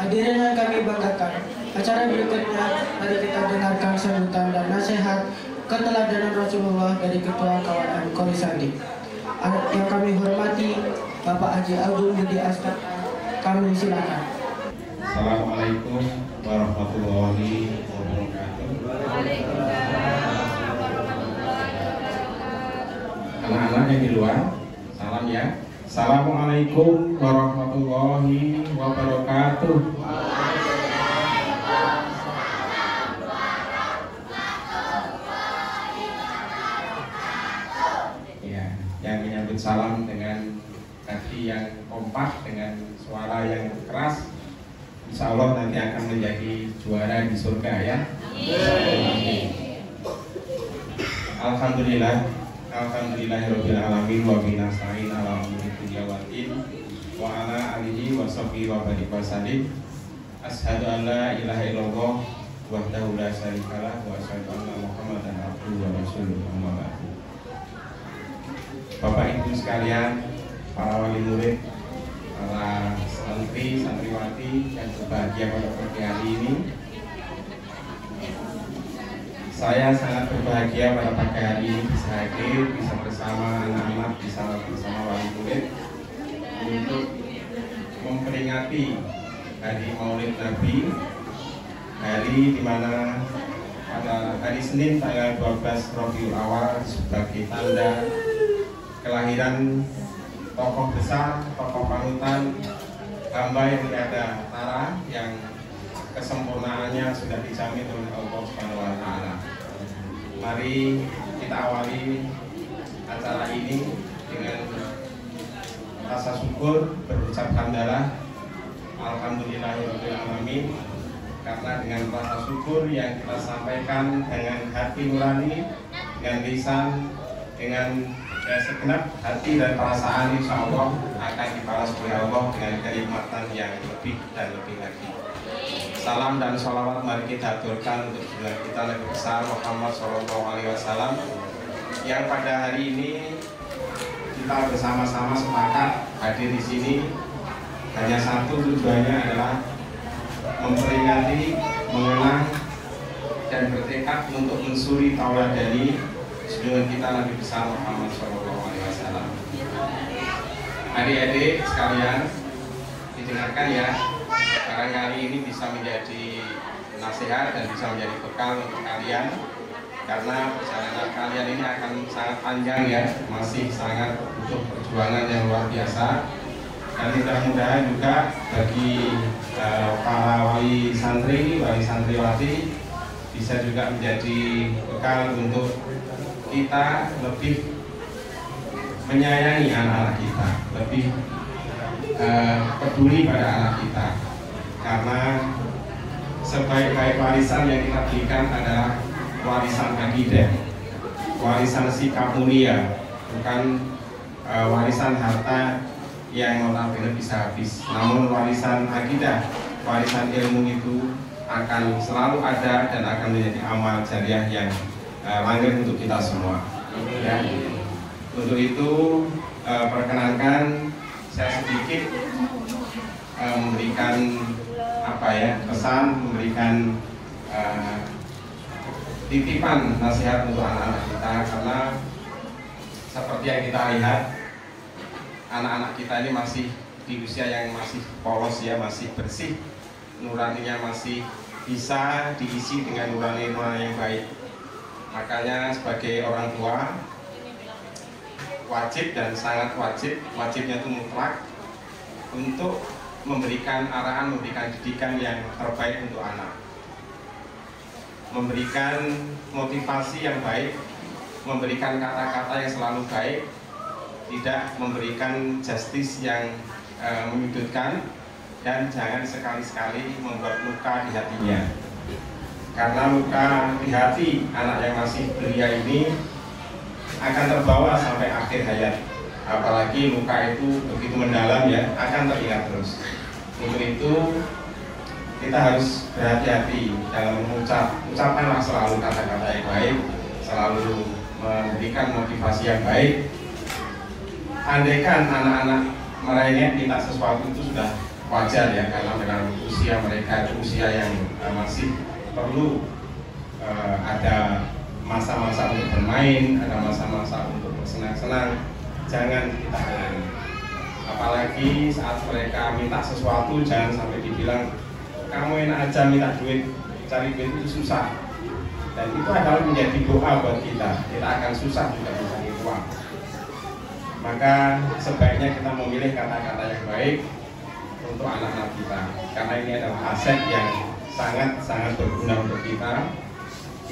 Hadirin yang kami banggakan, acara berikutnya mari kita dengarkan sambutan dan nasihat keteladanan Rasulullah dari Ketua Kawanan Kolisandi. Yang kami hormati Bapak Haji Agung Budi Asta, kami silakan. Assalamualaikum warahmatullahi wabarakatuh. Anak-anak yang di luar, salam ya. Assalamualaikum warahmatullahi wabarakatuh. Ya, yang menyambut salam dengan hati yang kompak, dengan suara yang keras, insya Allah nanti akan menjadi juara di surga ya. Alhamdulillah. Alhamdulillahirabbil alamin wa bihi nasta'in ala umuri dunya wal din wa ala alihi wa sahbihi wa barik wa sallim. Asyhadu an la ilaha illallah wahdahu la syarikalah wa asyhadu anna Muhammadan abduhu wa rasuluhu amma ba'du. Bapak Ibu sekalian, para wali murid, para santri, santriwati yang berbahagia pada pagi hari ini, saya sangat berbahagia pada pagi hari ini bisa hadir, bisa bersama anak-anak, bisa bersama wali murid untuk memperingati hari Maulid Nabi, hari dimana pada hari Senin tanggal 12 Rabiul Awal sebagai tanda kelahiran tokoh besar, tokoh panutan, hamba yang tiada tara, yang kesempurnaannya sudah dijamin oleh Allah Subhanahu wa Ta'ala. Mari kita awali acara ini dengan rasa syukur, berucap hamdalah alhamdulillahirabbil alamin, karena dengan rasa syukur yang kita sampaikan dengan hati nurani, dengan lisan, dengan segenap hati dan perasaan, insya Allah akan dibalas oleh Allah dengan kenikmatan yang lebih dan lebih lagi. Salam dan sholawat mari kita aturkan untuk junjungan kita Nabi besar Muhammad SAW, yang pada hari ini kita bersama-sama sepakat hadir di sini hanya satu tujuannya, adalah memperingati, mengenang dan bertekad untuk mensuri tauladani junjungan kita Nabi besar Muhammad SAW. Adik-adik sekalian, didengarkan ya. Barangkali ini bisa menjadi nasihat dan bisa menjadi bekal untuk kalian, karena perjalanan kalian ini akan sangat panjang ya, masih sangat butuh perjuangan yang luar biasa. Dan mudah-mudahan juga bagi para wali santri, wali santriwati bisa juga menjadi bekal untuk kita lebih menyayangi anak-anak kita, lebih peduli pada anak kita. Karena sebaik-baik warisan yang kita berikan adalah warisan akidah, warisan sikap mulia, bukan warisan harta yang notabene bisa habis. Namun warisan akidah, warisan ilmu itu akan selalu ada dan akan menjadi amal jariah yang langgeng untuk kita semua. Ya. Untuk itu perkenankan saya sedikit memberikan pesan, memberikan titipan nasihat untuk anak-anak kita, karena seperti yang kita lihat anak-anak kita ini masih di usia yang masih polos ya, masih bersih, nuraninya masih bisa diisi dengan nurani-nurani yang baik. Makanya sebagai orang tua wajib dan sangat wajib, wajibnya itu mutlak untuk memberikan arahan, memberikan didikan yang terbaik untuk anak, memberikan motivasi yang baik, memberikan kata-kata yang selalu baik, tidak memberikan justice yang menyudutkan, dan jangan sekali-sekali membuat luka di hatinya. Karena luka di hati anak yang masih belia ini akan terbawa sampai akhir hayat. Apalagi luka itu begitu mendalam ya, akan teringat terus. Untuk itu kita harus berhati-hati dalam ucapkanlah selalu kata-kata yang baik, selalu memberikan motivasi yang baik. Andaikan anak-anak merengek minta sesuatu itu sudah wajar ya, karena dengan usia mereka itu usia yang masih perlu ada masa-masa untuk bermain, ada masa-masa untuk bersenang-senang. Jangan kita halangi. Apalagi saat mereka minta sesuatu, jangan sampai dibilang kamu enak aja minta duit, cari duit itu susah. Dan itu adalah menjadi doa buat kita. Kita akan susah juga mencari uang. Maka sebaiknya kita memilih kata-kata yang baik untuk anak-anak kita, karena ini adalah aset yang sangat-sangat berguna untuk kita.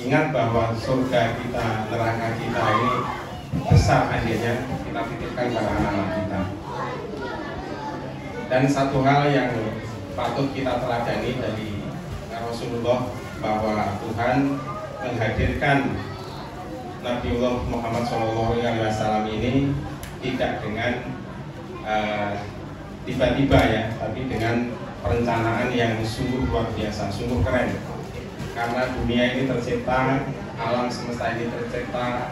Ingat bahwa surga kita, neraka kita ini besar akhirnya kita titipkan pada anak-anak kita. Dan satu hal yang patut kita teladani dari Rasulullah, bahwa Tuhan menghadirkan Nabiullah Muhammad SAW ini tidak dengan tiba-tiba ya, tapi dengan perencanaan yang sungguh luar biasa, sungguh keren. Karena dunia ini tercipta, alam semesta ini tercipta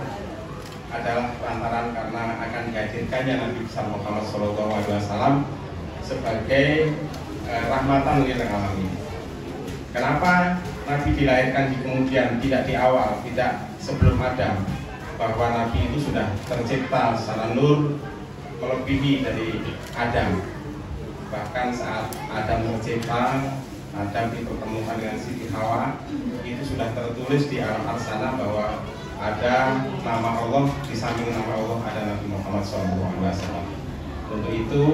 adalah lantaran karena akan dihadirkannya Nabi besar Muhammad SAW sebagai rahmatan lil alamin. Kenapa Nabi dilahirkan di kemudian, tidak di awal, tidak sebelum Adam? Bahwa Nabi itu sudah tercipta secara nur melebihi dari Adam. Bahkan saat Adam tercipta, Adam dipertemukan dengan Siti Hawa, itu sudah tertulis di alam arsana bahwa ada nama Allah, di samping nama Allah ada Nabi Muhammad SAW. Untuk itu,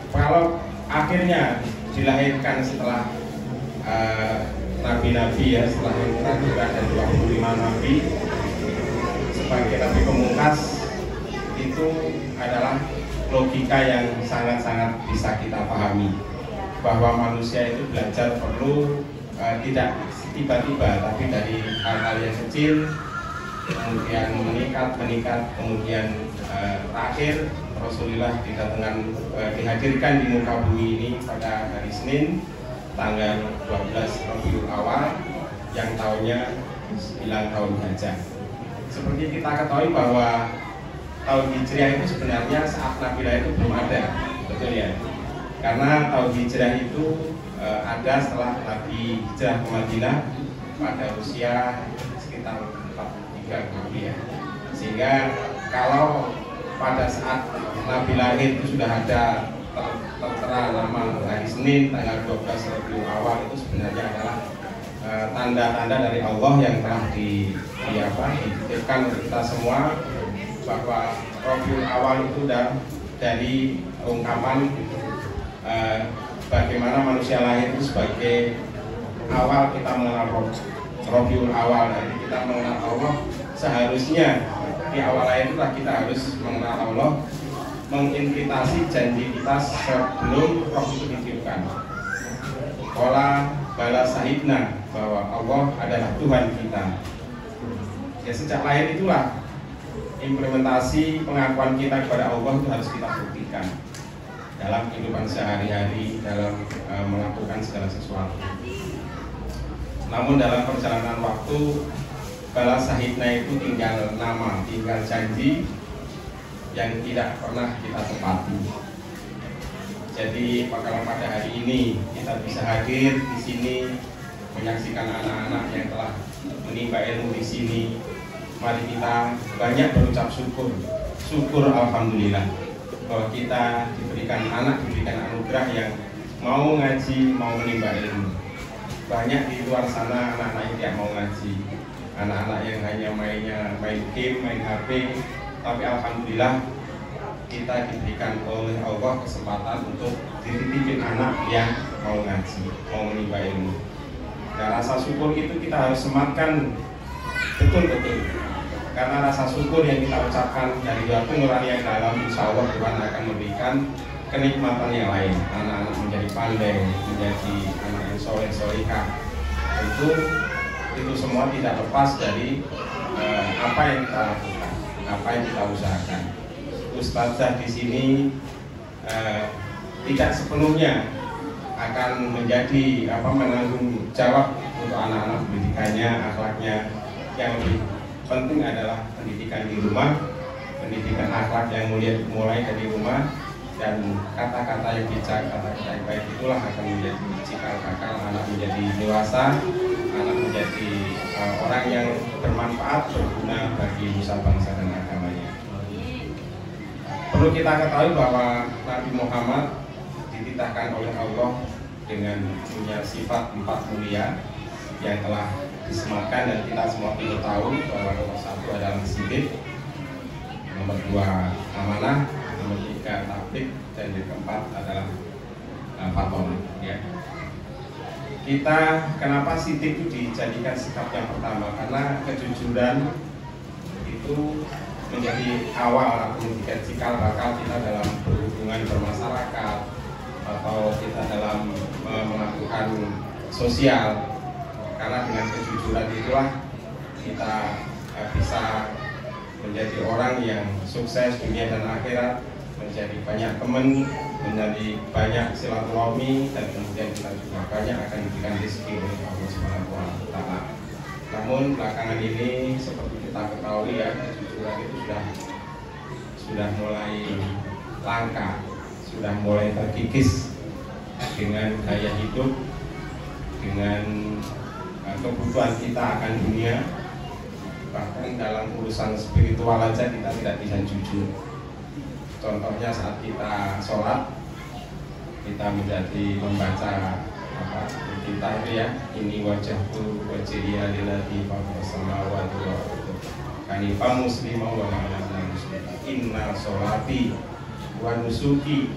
kalau akhirnya dilahirkan setelah nabi-nabi ya, setelah Nabi dan 25 nabi sebagai nabi pemungkas, itu adalah logika yang sangat-sangat bisa kita pahami, bahwa manusia itu belajar perlu tidak tiba-tiba, tapi dari hal-hal yang kecil, kemudian meningkat, kemudian terakhir Rasulullah dihadirkan di muka bumi ini pada hari Senin tanggal 12 Rabiul Awal yang tahunnya 9 tahun Gajah. Seperti kita ketahui bahwa tahun Hijriah itu sebenarnya saat Nabi lahir itu belum ada, betul ya? Karena tahun Hijriah itu ada setelah Nabi hijrah ke Madinah pada usia sekitar 43 Nabi ya. Sehingga kalau pada saat Nabi lahir itu sudah ada tertera nama hari Senin tanggal 12 Rabiul Awal, itu sebenarnya adalah tanda-tanda dari Allah yang telah dititipkan untuk kita semua, bahwa Rabiul Awal itu dari ungkapan bagaimana manusia lahir itu sebagai awal kita mengenal Rabiul Awal. Jadi kita mengenal Allah, seharusnya di awal lahir itulah kita harus mengenal Allah, menginvitasi janji kita sebelum roh itu ditiupkan. Qala bala sahibna, bahwa Allah adalah Tuhan kita. Ya, sejak lahir itulah implementasi pengakuan kita kepada Allah itu harus kita buktikan dalam kehidupan sehari-hari, dalam melakukan segala sesuatu. Namun dalam perjalanan waktu, bala sahibna itu tinggal nama, tinggal janji yang tidak pernah kita tepati. Jadi kalau pada hari ini kita bisa hadir di sini menyaksikan anak-anak yang telah menimba ilmu di sini, mari kita banyak berucap syukur alhamdulillah bahwa kita diberikan anak, diberikan anugerah yang mau ngaji, mau menimba ilmu. Banyak di luar sana anak-anak yang tidak mau ngaji, anak-anak yang hanya main game, main HP. Tapi alhamdulillah kita diberikan oleh Allah kesempatan untuk dititipin anak yang mau ngaji, mau menimba ilmu. Dan rasa syukur itu kita harus sematkan betul-betul. Karena rasa syukur yang kita ucapkan dari hati nurani yang dalam, insya Allah Tuhan akan memberikan kenikmatan yang lain. Anak-anak menjadi pandai, menjadi anak yang soleh-solehah. Itu semua tidak lepas dari apa yang kita lakukan, apa yang kita usahakan. Ustazah di sini tidak sepenuhnya akan menjadi menanggung jawab untuk anak-anak pendidikannya, akhlaknya. Yang lebih penting adalah pendidikan di rumah, pendidikan akhlak yang mulai dari rumah, dan kata-kata yang bijak, kata-kata yang baik itulah akan menjadi cikal bakal anak menjadi dewasa, anak menjadi orang yang bermanfaat, berguna bagi nusa bangsa dan agamanya. Perlu kita ketahui bahwa Nabi Muhammad dititahkan oleh Allah dengan punya sifat 4 mulia yang telah disematkan, dan kita semua perlu tahu bahwa nomor 1 adalah sidik, nomor 2 amanah, nomor 3 tabligh, dan yang keempat adalah fatwa. Ya. Kita kenapa sidik itu dijadikan sikap yang pertama? Karena kejujuran itu menjadi awal atau menjadi cikal bakal kita dalam berhubungan bermasyarakat atau kita dalam melakukan sosial. Karena dengan kejujuran itulah kita bisa menjadi orang yang sukses dunia dan akhirat, menjadi banyak teman, menjadi banyak silaturahmi, dan kemudian kita juga banyak akan diberikan rezeki oleh Allah Subhanahu wa Ta'ala. Namun belakangan ini seperti kita ketahui ya, kejujuran itu sudah mulai langka, sudah mulai terkikis dengan gaya hidup, dengan kebutuhan kita akan dunia. Bahkan dalam urusan spiritual aja kita tidak bisa jujur. Contohnya saat kita sholat, kita menjadi membaca kita itu ya, ini wajahku wajhiya lillazi fatara samawati wal ardi hanifan musliman wa ma ana musyrikan inna sholati wa nusuki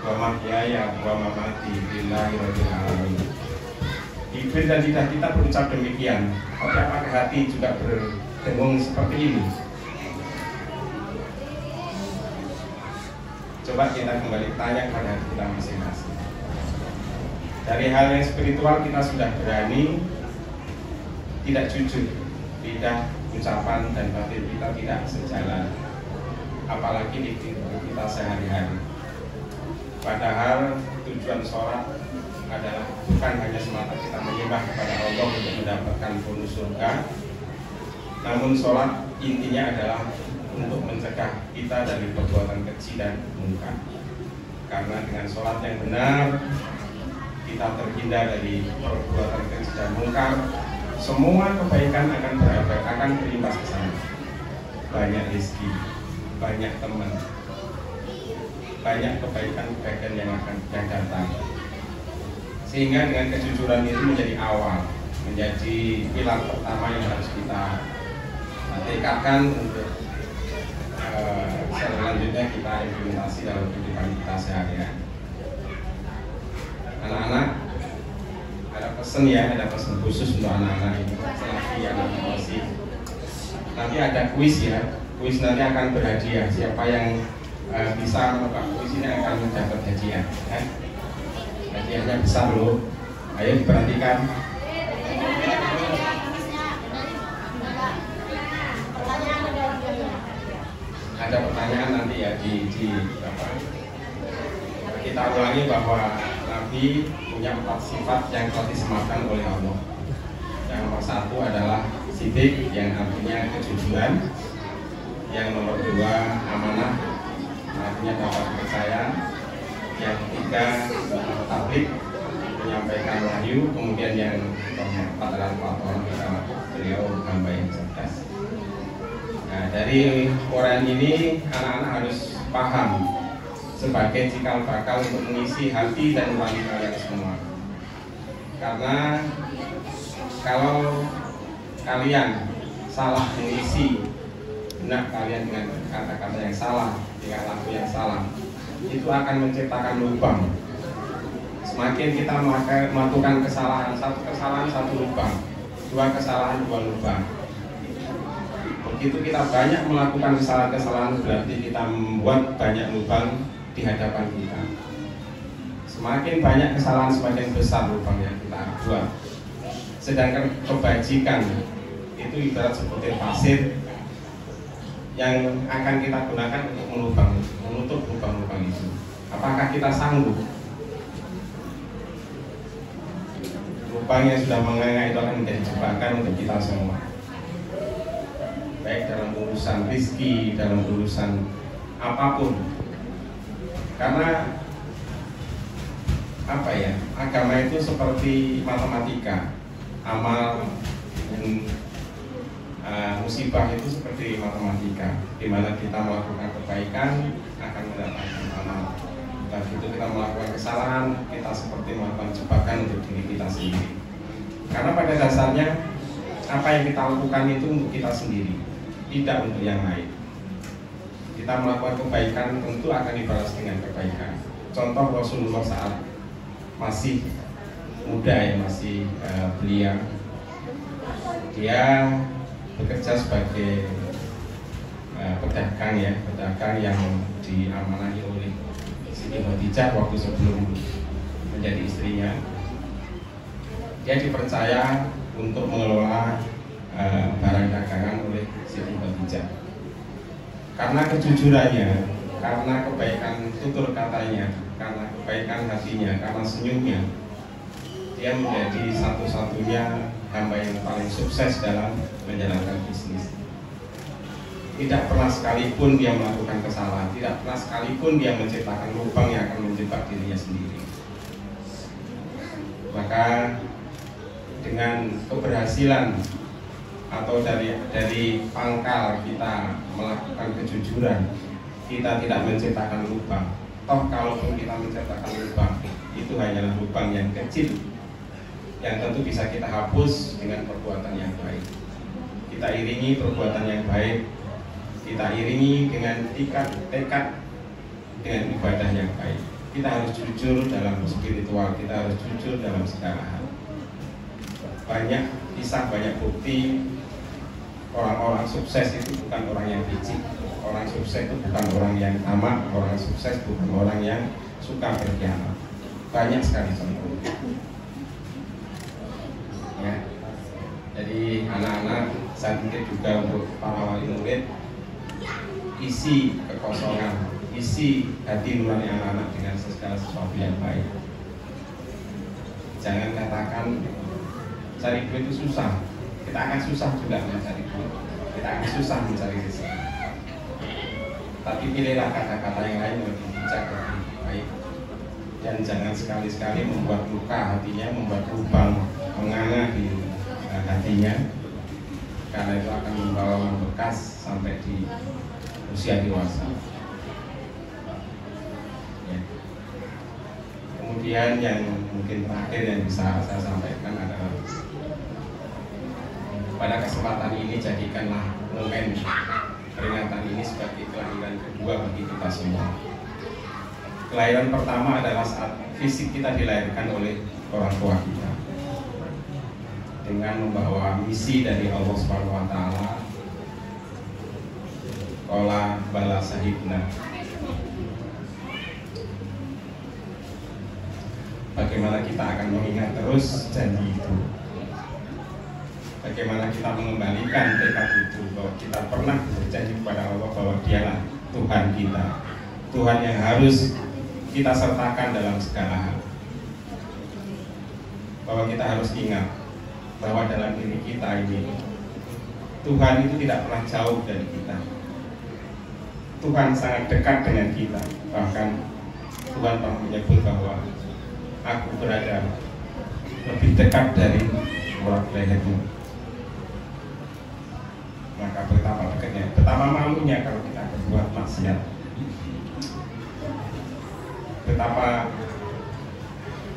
wa mahyaya wa mamati lillahi rabbil alamin. Bibir dan lidah kita berucap demikian, tapi apakah hati juga berdengung seperti ini? Coba kita kembali tanya kepada hati kita masing-masing. Dari hal yang spiritual kita sudah berani tidak jujur, lidah, ucapan, dan batin kita tidak sejalan, apalagi di kehidupan kita sehari-hari. Padahal tujuan sholat adalah bukan hanya semata kita menyembah kepada Allah untuk mendapatkan bonus surga, namun sholat intinya adalah untuk mencegah kita dari perbuatan keji dan munkar. Karena dengan sholat yang benar kita terhindar dari perbuatan keji dan munkar, semua kebaikan akan berimbas ke sana. Banyak rezeki, banyak teman, banyak kebaikan yang akan datang. Sehingga dengan kejujuran itu menjadi awal, menjadi pilar pertama yang harus kita tekadkan untuk selanjutnya kita implementasi dalam kehidupan kita sehari-hari. Anak-anak, ada pesan khusus untuk anak-anak ini. Nanti ada kuis ya, kuis nanti akan berhadiah. Siapa yang bisa menebak kuis ini akan mendapat hadiah. Ya. Hadiahnya besar loh. Ayo diperhatikan. Ada pertanyaan nanti ya kita ulangi bahwa Nabi punya 4 sifat yang telah disematkan oleh Allah. Yang nomor 1 adalah sidik, yang artinya kejujuran. Yang nomor 2 amanah, artinya dapat percaya. Yang ketiga tabligh, menyampaikan wahyu. Kemudian yang keempat adalah fatwa, beliau hamba yang cerdas. Nah, dari Quran ini anak-anak harus paham sebagai cikal bakal untuk mengisi hati dan nurani kalian semua. Karena kalau kalian salah mengisi benak kalian dengan kata-kata yang salah, dengan laku yang salah, itu akan menciptakan lubang. Semakin kita melakukan kesalahan, satu lubang, 2 kesalahan 2 lubang. Begitu kita banyak melakukan kesalahan-kesalahan, berarti kita membuat banyak lubang di hadapan kita. Semakin banyak kesalahan, semakin besar lubang yang kita buat. Sedangkan kebajikan itu ibarat seperti pasir yang akan kita gunakan untuk menutup lubang-lubang itu. Apakah kita sanggup? Lubang yang sudah menganga itu akan menjadi jebakan untuk kita semua. Baik dalam urusan rezeki, dalam urusan apapun. Karena apa ya, agama itu seperti matematika, amal dan musibah itu seperti matematika, di mana kita melakukan kebaikan akan mendapatkan amal. Begitu kita melakukan kesalahan, kita seperti melakukan jebakan untuk diri kita sendiri. Karena pada dasarnya apa yang kita lakukan itu untuk kita sendiri, tidak untuk yang lain. Kita melakukan kebaikan tentu akan dibalas dengan kebaikan. Contoh Rasulullah saat masih muda ya, masih belia, dia bekerja sebagai pedagang ya, pedagang yang diamanahi oleh Siti Khadijah waktu sebelum menjadi istrinya. Dia dipercaya untuk mengelola barang dagangan oleh Siti Khadijah. Karena kejujurannya, karena kebaikan tutur katanya, karena kebaikan hatinya, karena senyumnya, dia menjadi satu-satunya hamba yang paling sukses dalam menjalankan bisnis. Tidak pernah sekalipun dia melakukan kesalahan, tidak pernah sekalipun dia menciptakan lubang yang akan menjebak dirinya sendiri. Maka dengan keberhasilan atau dari pangkal kita melakukan kejujuran, kita tidak menciptakan lubang. Toh kalaupun kita menciptakan lubang, itu hanyalah lubang yang kecil yang tentu bisa kita hapus dengan perbuatan yang baik. Kita iringi perbuatan yang baik, kita iringi dengan tekad dengan ibadah yang baik. Kita harus jujur dalam spiritual, kita harus jujur dalam segala hal. Banyak kisah, banyak bukti orang-orang sukses itu bukan orang yang licik. Orang sukses itu bukan orang yang tamak, orang sukses bukan orang yang suka berkhianat. Banyak sekali contoh. Ya. Jadi anak-anak, saya pikir juga untuk para wali murid, isi kekosongan, isi hati nurani anak-anak dengan segala sesuatu yang baik. Jangan katakan cari duit itu susah. Kita akan susah juga mencari duit. Kita akan susah mencari rezeki. Tapi pilihlah kata-kata yang lain lebih bijak, lebih baik. Dan jangan sekali-sekali membuat luka hatinya, membuat lubang menganga di hatinya, karena itu akan membawa membekas sampai di usia dewasa. Ya. Kemudian yang mungkin terakhir yang bisa saya sampaikan adalah pada kesempatan ini jadikanlah momen peringatan ini sebagai kelahiran kedua bagi kita semua. Kelahiran pertama adalah saat fisik kita dilahirkan oleh orang tua kita dengan membawa misi dari Allah Subhanahu wa taala. Qala bala sahibna. Bagaimana kita akan mengingat terus janji itu? Bagaimana kita mengembalikan tekad itu, bahwa kita pernah berjanji kepada Allah bahwa Dialah Tuhan kita, Tuhan yang harus kita sertakan dalam segala hal. Bahwa kita harus ingat bahwa dalam diri kita ini Tuhan itu tidak pernah jauh dari kita. Tuhan sangat dekat dengan kita. Bahkan Tuhan pernah menyebut bahwa aku berada lebih dekat dari urat lehermu. Maka betapa dekatnya, betapa malunya kalau kita berbuat maksiat. Betapa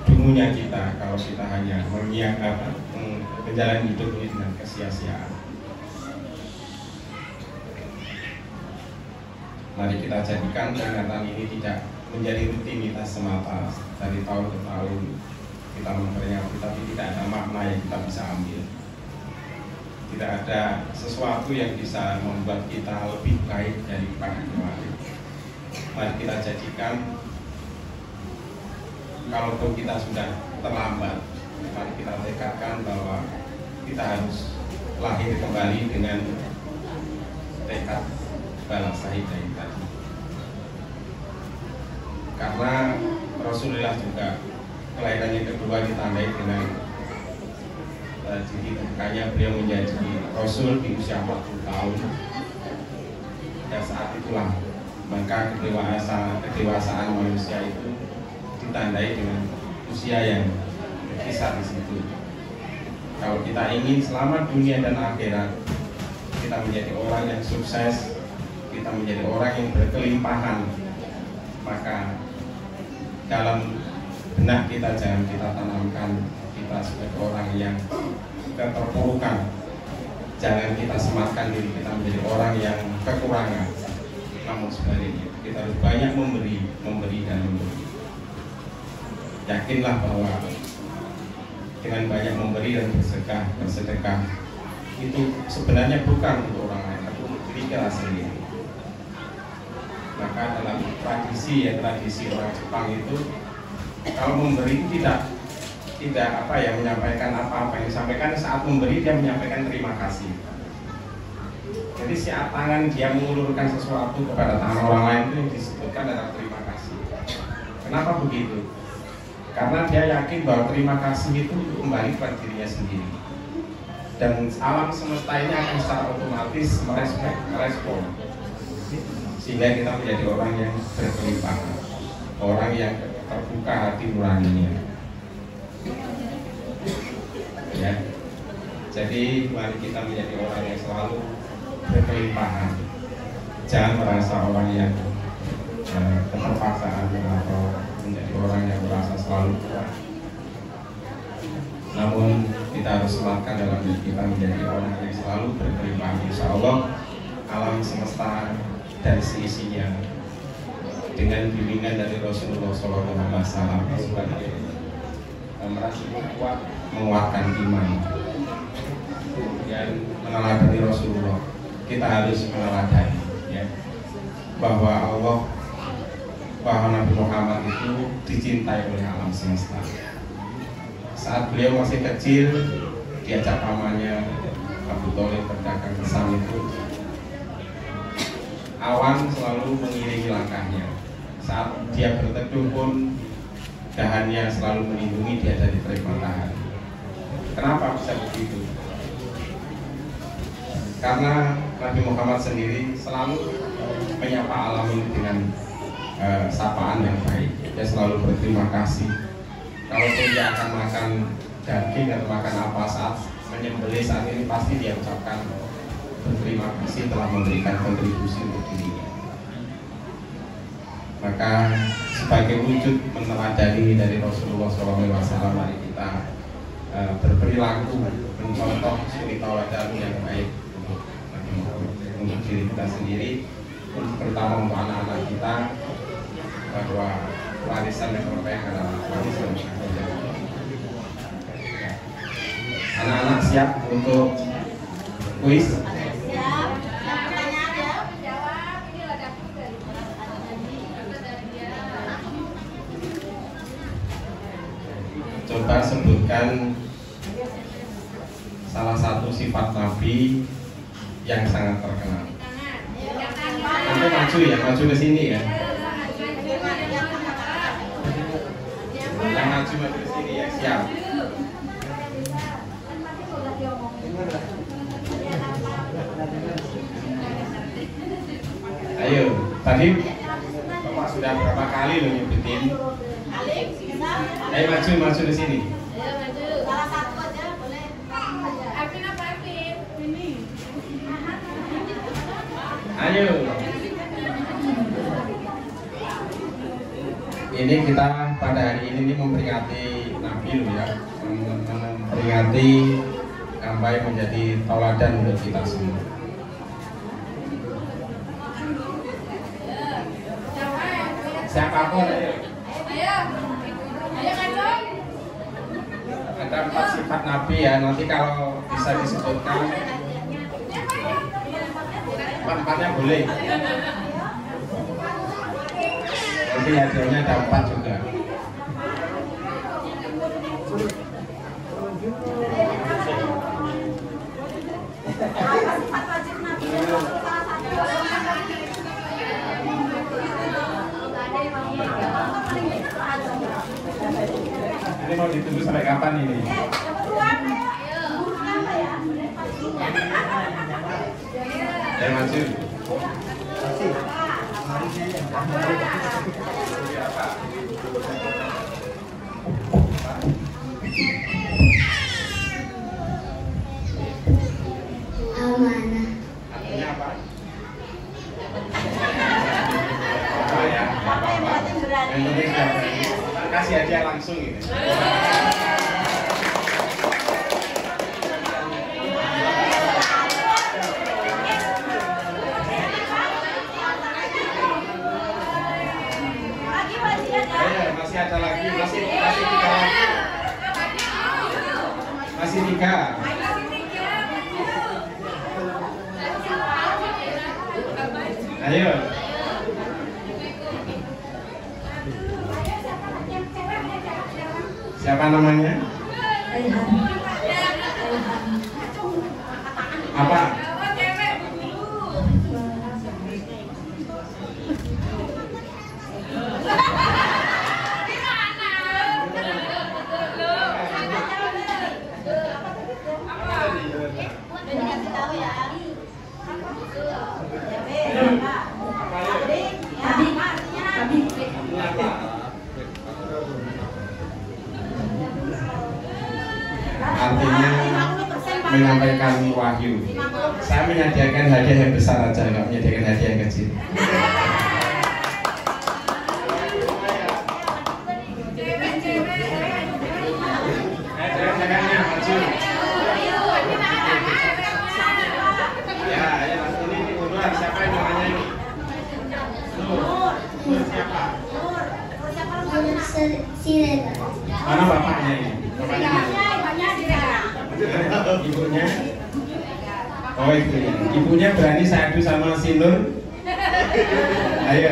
dungunya kita kalau kita hanya menjalani hidup ini dengan kesia-siaan. Mari kita jadikan peringatan ini tidak menjadi rutinitas semata dari tahun ke tahun kita memperingati, tapi tidak ada makna yang kita bisa ambil. Tidak ada sesuatu yang bisa membuat kita lebih baik daripada kemarin. Mari kita jadikan, kalaupun kita sudah terlambat, mari kita tekadkan bahwa kita harus lahir kembali dengan tekad balas sahih dari tadi. Karena Rasulullah juga kelahirannya kedua ditandai dengan ditemukannya beliau menjadi Rasul di usia 40 tahun. Dan saat itulah Maka kedewasaan manusia itu ditandai dengan usia yang berkisar di situ. Kalau kita ingin selamat dunia dan akhirat, kita menjadi orang yang sukses, kita menjadi orang yang berkelimpahan, maka dalam benak kita jangan kita tanamkan kita sebagai orang yang keterpurukan. Jangan kita sematkan diri kita menjadi orang yang kekurangan. Namun sebaliknya, kita harus banyak memberi dan memberi. Yakinlah bahwa dengan banyak memberi dan bersedekah itu sebenarnya bukan untuk orang lain, tapi untuk diri kita sendiri. Maka dalam tradisi orang Jepang itu, kalau memberi tidak menyampaikan apa-apa, yang disampaikan saat memberi dia menyampaikan terima kasih. Jadi saat tangan dia mengulurkan sesuatu kepada tangan orang lain itu yang disebutkan adalah terima kasih. Kenapa begitu? Karena dia yakin bahwa terima kasih itu kembali kepada dirinya sendiri. Dan alam semesta ini akan secara otomatis merespon. Sehingga kita menjadi orang yang berkelimpahan, orang yang terbuka hati nuraninya. Ya. Jadi mari kita menjadi orang yang selalu berkelimpahan. Jangan merasa orang yang keterpaksaan atau menjadi orang yang merasa selalu kuat. Namun kita harus sematkan dalam diri kita menjadi orang yang selalu berkelimpahan. Insya Allah alam semesta dan seisinya dengan bimbingan dari Rasulullah SAW sebagai merasa kuat, menguatkan iman. Kemudian meneladani Rasulullah, kita harus meneladani ya, bahwa Nabi Muhammad itu dicintai oleh alam semesta. Saat beliau masih kecil, diajak pamannya Abu Thalib berdagang ke Sam itu, awan selalu mengiringi langkahnya. Saat dia berteduh pun dahannya selalu melindungi dia dari terik matahari. Kenapa bisa begitu? Karena Nabi Muhammad sendiri selalu menyapa alam ini dengan sapaan yang baik. Dia selalu berterima kasih. Kalaupun dia akan makan daging atau makan apa saat menyembelih saat ini, pasti dia ucapkan berterima kasih telah memberikan kontribusi untuk dirinya. Maka sebagai wujud meneladani dari Rasulullah SAW, mari kita berperilaku mencontoh suri tauladan yang baik untuk diri kita sendiri, terutama untuk anak-anak kita, bahwa warisan yang terbaik adalah warisan yang terbaik. Anak-anak siap untuk kuis? Coba sebutkan salah satu sifat Nabi yang sangat terkenal. Nanti maju ke sini ya. Yang maju ke sini ya, siap. Ayo, tadi Bapak sudah berapa kali lo nyebutin? Ayo maju ke sini. Salah satu aja boleh. Arvin apa Arvin? Ini. Ayo. Ini kita pada hari ini memperingati Nabi loh ya, memperingati sampai menjadi tauladan untuk kita semua. Siapapun ayo. Ada 4 sifat Nabi ya, nanti kalau bisa disebutkan 4-4-nya boleh. Nanti hadiahnya ada 4 juga. Ini mau ditunggu sampai kapan ini? Ayo maju. Amanah. Artinya apa? Apa ya? Yang penting sudah berani. Kasih hadiah langsung gitu. Masih ada lagi, masih 3 lagi. Masih 3. Ayo. Siapa namanya? Apa? Artinya menyampaikan wahyu. Saya menyediakan hadiah yang besar aja, nggak menyediakan hadiah yang kecil. Jangan maju. Ya, ini urutan siapa yang namanya ini? Siapa? Siregar. Mana bapaknya ini? Bapaknya ibunya? Oh ibunya. Ibunya berani saya adu sama si Nur? Ayo,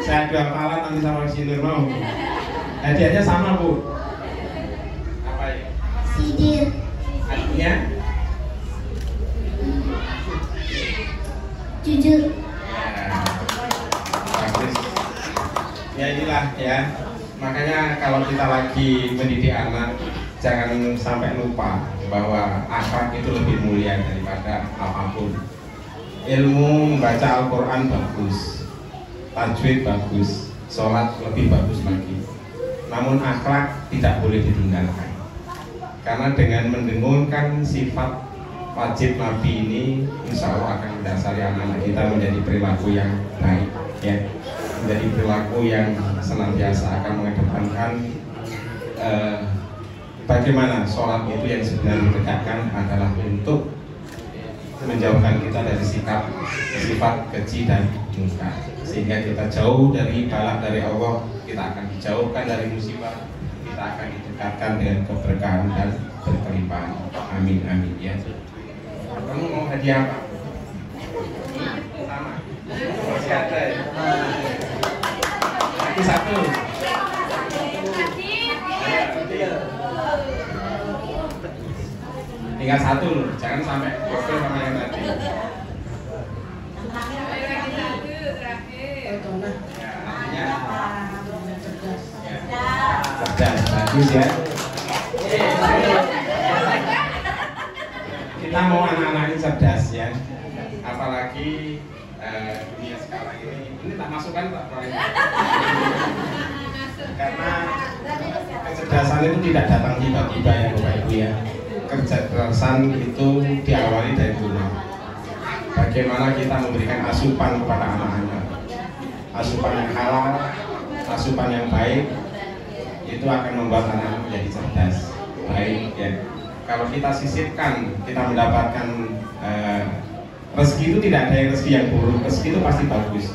saya adu hafalan nanti sama si Nur mau? Hadiahnya sama Bu. Apa ya? Sidir. Artinya? Jujur. Bagus. Ya inilah ya. Makanya kalau kita lagi mendidik anak, jangan sampai lupa bahwa akhlak itu lebih mulia daripada apapun. Ilmu membaca Al-Quran bagus, tajwid bagus, sholat lebih bagus lagi. Namun akhlak tidak boleh ditinggalkan. Karena dengan mendengungkan sifat wajib Nabi ini, insya Allah akan mendasari anak-anak kita menjadi perilaku yang baik, ya, menjadi perilaku yang senantiasa akan mengedepankan bagaimana sholat itu yang sebenarnya ditegakkan adalah untuk menjauhkan kita dari sifat keji dan munkar, sehingga kita jauh dari balak dari Allah, kita akan dijauhkan dari musibah, kita akan didekatkan dengan keberkahan dan berkelimpahan. Amin amin ya. Kamu mau hadiah apa? Sama. Masih ada ya? Lagi 1. Tinggal 1 loh, jangan sampai gokil sama yang tadi. Ya, cerdas, bagus ya. Kita mau anak-anak ini cerdas ya. Apalagi dunia sekarang ini tak masukkan Pak Proyek. Karena kecerdasan itu tidak datang tiba-tiba ya Bapak Ibu ya. Kecerdasan itu diawali dari rumah. Bagaimana kita memberikan asupan kepada anak-anak, asupan yang halal, asupan yang baik, itu akan membuat anak-anak menjadi cerdas, baik ya. Kalau kita sisipkan, kita mendapatkan rezeki itu tidak ada yang rezeki yang buruk, rezeki itu pasti bagus.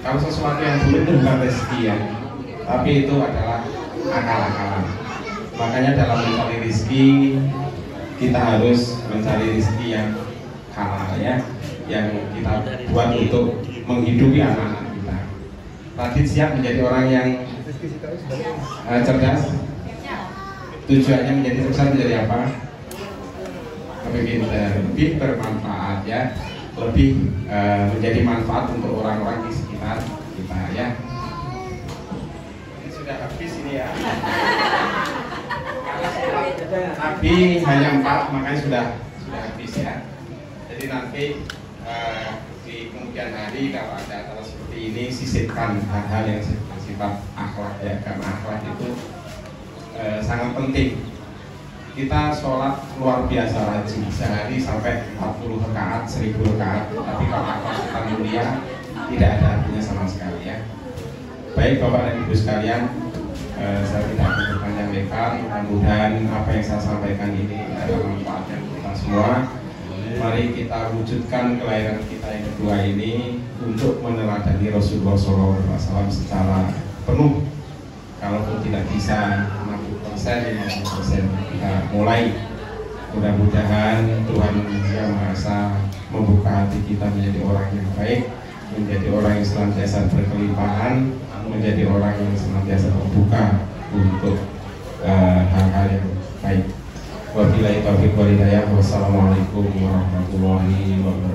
Kalau sesuatu yang buruk itu bukan rezeki ya, tapi itu adalah akal-akalan. Makanya dalam mencari rezeki kita harus mencari rezeki yang halal ya, yang kita buat untuk menghidupi anak-anak kita. Radit siap menjadi orang yang cerdas. Tujuannya menjadi sukses menjadi apa? Lebih pintar, lebih bermanfaat ya, lebih menjadi manfaat untuk orang-orang di sekitar kita ya. Ini sudah habis ini ya. Nabi hanya 4, makanya sudah habis ya. Jadi nanti di kemudian hari kalau ada acara seperti ini sisipkan hal-hal yang bersifat akhlak ya, karena akhlak itu sangat penting. Kita sholat luar biasa rajin, sehari sampai 40 rakaat, 1000 rakaat, tapi kalau akhlak kita mulia tidak ada artinya sama sekali ya. Baik Bapak dan Ibu sekalian, saya tidak akan berpanjang lebar. Mudah-mudahan apa yang saya sampaikan ini adalah manfaatnya kita semua. Mari kita wujudkan kelahiran kita yang kedua ini untuk meneladani Rasulullah SAW secara penuh. Kalaupun tidak bisa 60%, 50%, kita mulai. Mudah-mudahan Tuhan Yang Maha Esa membuka hati kita menjadi orang yang baik, menjadi orang yang senantiasa berkelimpahan, menjadi orang yang senantiasa terbuka untuk hal-hal yang baik. Wabillahi taufiq wal hidayah. Wassalamualaikum warahmatullahi wabarakatuh.